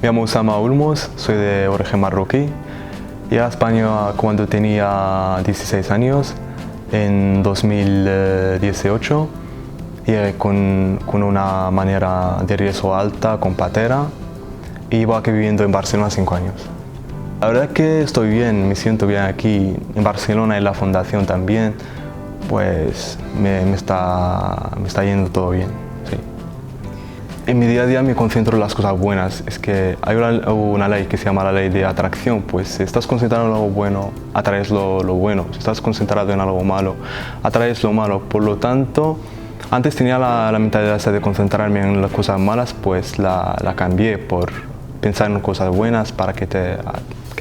Me llamo Osama Olmos, soy de origen marroquí. Llegué a España cuando tenía 16 años, en 2018. Llegué con una manera de riesgo alta, con patera, y llevo aquí viviendo en Barcelona 5 años. La verdad es que estoy bien, me siento bien aquí en Barcelona, en la fundación también, pues me está yendo todo bien. Sí. En mi día a día me concentro en las cosas buenas. Es que hay una ley que se llama la ley de atracción. Pues si estás concentrado en algo bueno, atraes lo bueno. Si estás concentrado en algo malo, atraes lo malo. Por lo tanto, antes tenía la mentalidad esa de concentrarme en las cosas malas, pues la cambié por pensar en cosas buenas para que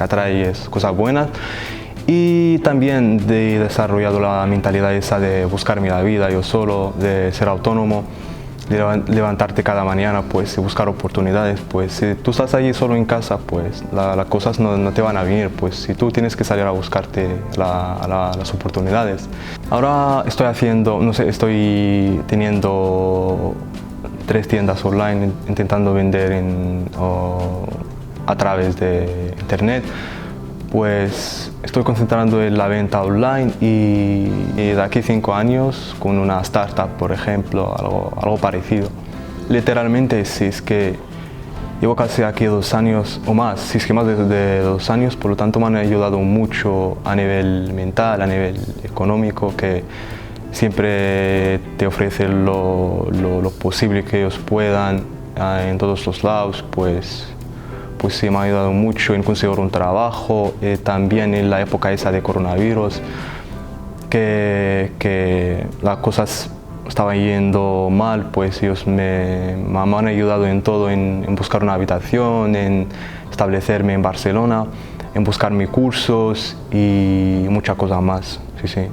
atraes cosas buenas. Y también he desarrollado la mentalidad esa de buscarme la vida yo solo, de ser autónomo, de levantarte cada mañana pues, y buscar oportunidades. Pues si tú estás allí solo en casa, pues las cosas no te van a venir. Pues si tú tienes que salir a buscarte las oportunidades. Ahora estoy teniendo 3 tiendas online, intentando vender a través de internet. Pues estoy concentrando en la venta online y de aquí 5 años con una startup, por ejemplo, algo parecido. Literalmente, si es que llevo casi aquí 2 años o más, si es que más de 2 años, por lo tanto me han ayudado mucho a nivel mental, a nivel económico, que siempre te ofrecen lo posible que ellos puedan en todos los lados. Pues sí, me ha ayudado mucho en conseguir un trabajo, también en la época esa de coronavirus, que las cosas estaban yendo mal, pues ellos me han ayudado en todo, en buscar una habitación, en establecerme en Barcelona, en buscar mis cursos y muchas cosas más, sí.